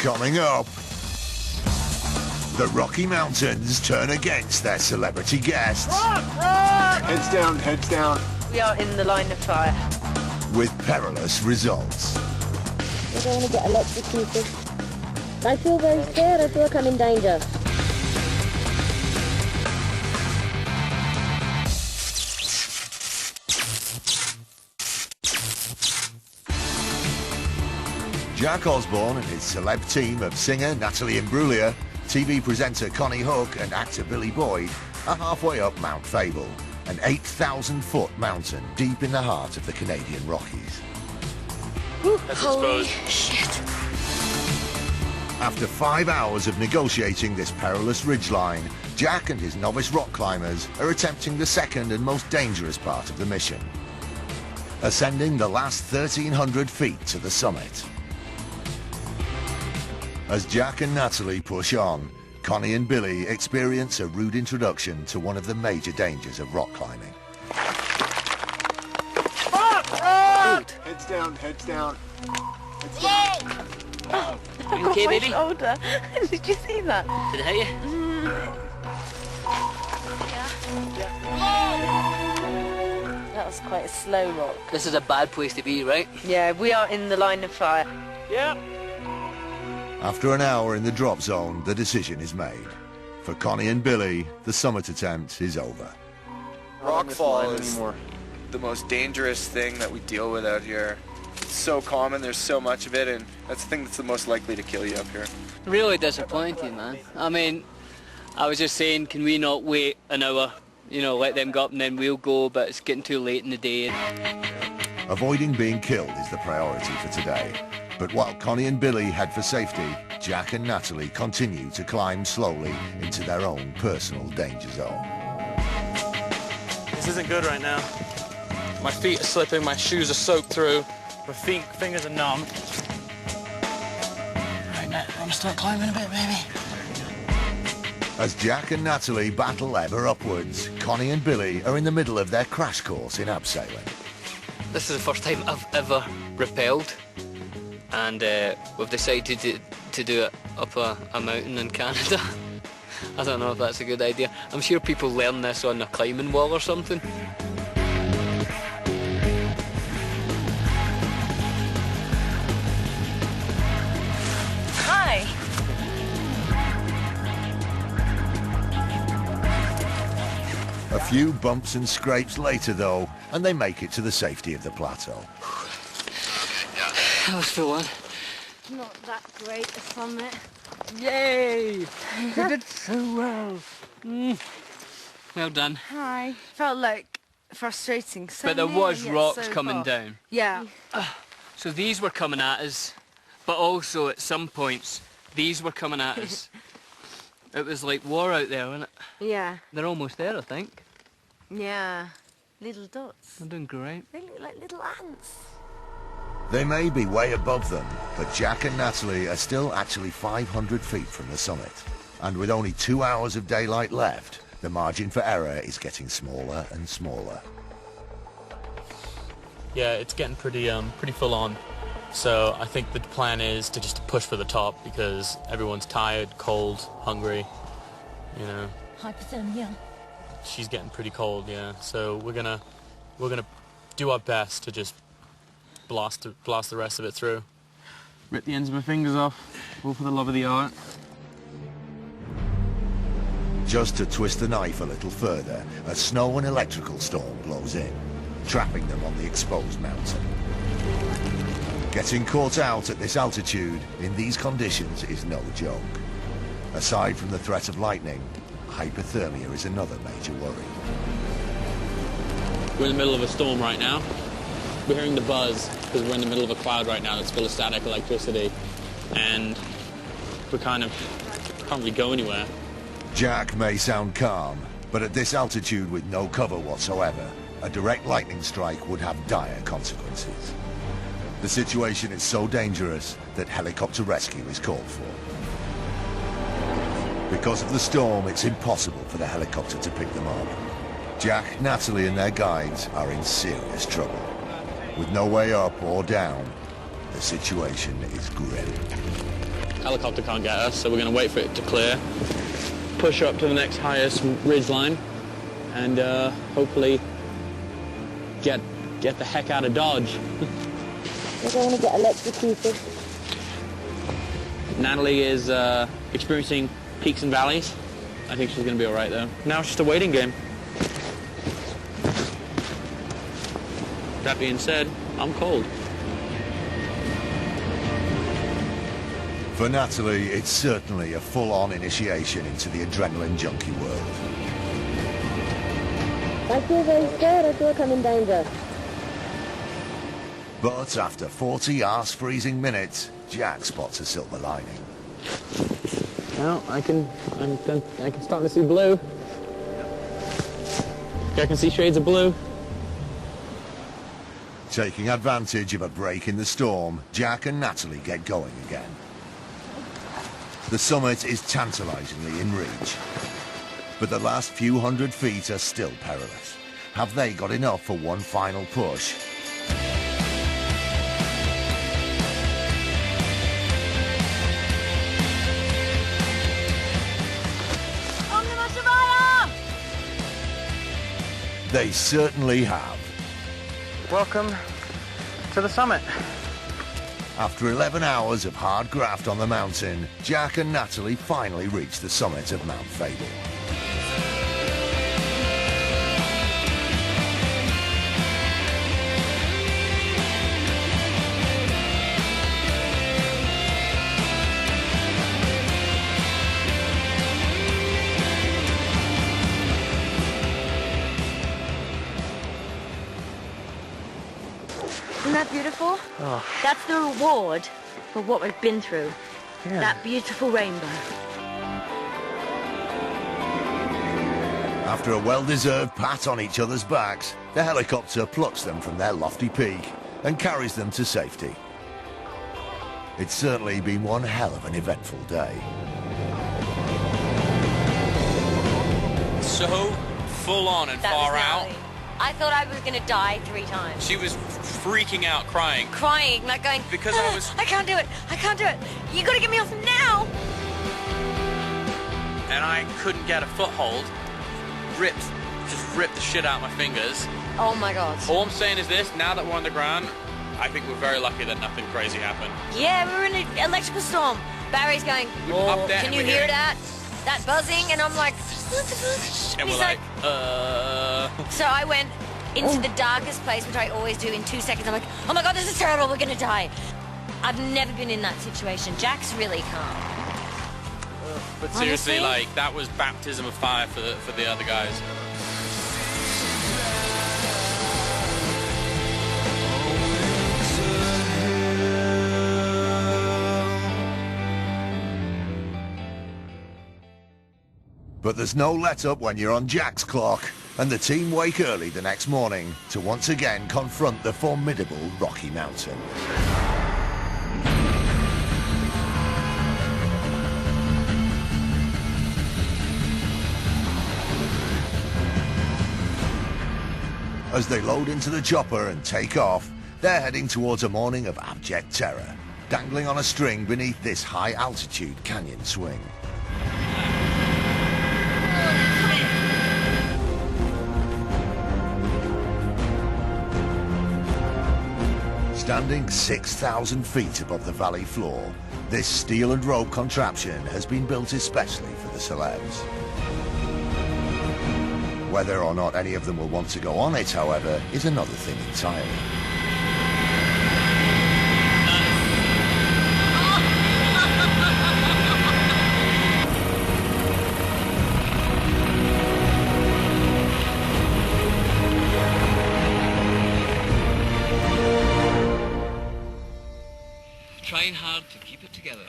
Coming up, the Rocky Mountains turn against their celebrity guests. Heads down, heads down. We are in the line of fire. With perilous results. I don't want to get electrocuted. I feel very scared. I feel like I'm in danger. Jack Osborne and his celeb team of singer Natalie Imbruglia, TV presenter Konnie Huq and actor Billy Boyd are halfway up Mount Fable, an 8,000-foot mountain deep in the heart of the Canadian Rockies. Holy shit. After 5 hours of negotiating this perilous ridgeline, Jack and his novice rock climbers are attempting the second and most dangerous part of the mission, ascending the last 1,300 feet to the summit. As Jack and Natalie push on, Konnie and Billy experience a rude introduction to one of the major dangers of rock climbing. Heads down, heads down. Heads down. You okay, baby? Shoulder. Did you see that? Did it hit you? That was quite a slow rock. This is a bad place to be, right? Yeah, we are in the line of fire. Yeah. After an hour in the drop zone, the decision is made. For Konnie and Billy, the summit attempt is over. Rockfall is the most dangerous thing that we deal with out here. It's so common, there's so much of it, and that's the thing that's the most likely to kill you up here. Really disappointing, man. I mean, I was just saying, can we not wait an hour? You know, let them go up and then we'll go, but it's getting too late in the day. Avoiding being killed is the priority for today. But while Konnie and Billy head for safety, Jack and Natalie continue to climb slowly into their own personal danger zone. This isn't good right now. My feet are slipping, my shoes are soaked through, my fingers are numb. Right now, I'm gonna start climbing a bit, baby. As Jack and Natalie battle ever upwards, Konnie and Billy are in the middle of their crash course in abseiling. This is the first time I've ever rappelled, and we've decided to do it up a mountain in Canada. I don't know if that's a good idea. I'm sure people learn this on a climbing wall or something. Hi. A few bumps and scrapes later, though, and they make it to the safety of the plateau. That was full on. Not that great a summit. Yay! You did so well. Well done. Hi. Felt like frustrating. So But there near, was yet rocks so coming far. down. Yeah. So these were coming at us, but also at some points, these were coming at us. It was like war out there, wasn't it? Yeah. They're almost there, I think. Yeah. Little dots. They're doing great. They look like little ants. They may be way above them, but Jack and Natalie are still actually 500 feet from the summit. And with only 2 hours of daylight left, the margin for error is getting smaller and smaller. Yeah, it's getting pretty full on. So I think the plan is to just push for the top because everyone's tired, cold, hungry, you know. Hypothermia. She's getting pretty cold, yeah. So we're gonna do our best to just blast the rest of it through. Rip the ends of my fingers off, all for the love of the art. Just to twist the knife a little further, a snow and electrical storm blows in, trapping them on the exposed mountain. Getting caught out at this altitude in these conditions is no joke. Aside from the threat of lightning, hypothermia is another major worry. We're in the middle of a storm right now. We're hearing the buzz because we're in the middle of a cloud right now that's full of static electricity, and we can't really go anywhere. Jack may sound calm, but at this altitude with no cover whatsoever, a direct lightning strike would have dire consequences. The situation is so dangerous that helicopter rescue is called for. Because of the storm, it's impossible for the helicopter to pick them up. Jack, Natalie and their guides are in serious trouble. With no way up or down, the situation is grim. Helicopter can't get us, so we're going to wait for it to clear, push up to the next highest ridge line, and hopefully get the heck out of Dodge. We're going to get electrocuted. Natalie is experiencing peaks and valleys. I think she's going to be all right, though. Now it's just a waiting game. That being said, I'm cold. For Natalie, it's certainly a full-on initiation into the adrenaline junkie world. I feel very scared. I feel like I'm in danger. But after 40 arse-freezing minutes, Jack spots a silver lining. Well, I can start to see blue. I can see shades of blue. Taking advantage of a break in the storm, Jack and Natalie get going again. The summit is tantalizingly in reach. But the last few hundred feet are still perilous. Have they got enough for one final push? They certainly have. Welcome to the summit. After 11 hours of hard graft on the mountain, Jack and Natalie finally reach the summit of Mount Fable. Isn't that beautiful? Oh. That's the reward for what we've been through. Yeah. That beautiful rainbow. After a well-deserved pat on each other's backs, the helicopter plucks them from their lofty peak and carries them to safety. It's certainly been one hell of an eventful day. So full on and far out. I thought I was going to die 3 times. She was freaking out, crying. Crying, like going, Because I was... I can't do it, I can't do it. You got to get me off now. And I couldn't get a foothold. Just ripped the shit out of my fingers. Oh my God. All I'm saying is this, now that we're on the ground, I think we're very lucky that nothing crazy happened. Yeah, we were in an electrical storm. Barry's going, Up there can and you we're hear hearing- that? That buzzing? And I'm like, And he's we're like, So I went into the darkest place, which I always do in 2 seconds. I'm like, oh my God, this is terrible, we're gonna die. I've never been in that situation. Jack's really calm. But seriously, Honestly? like, that was baptism of fire for the other guys. But there's no let-up when you're on Jack's clock, and the team wake early the next morning to once again confront the formidable Rocky Mountain. As they load into the chopper and take off, they're heading towards a morning of abject terror, dangling on a string beneath this high-altitude canyon swing. Standing 6,000 feet above the valley floor, this steel and rope contraption has been built especially for the celebs. Whether or not any of them will want to go on it, however, is another thing entirely. Trying hard to keep it together.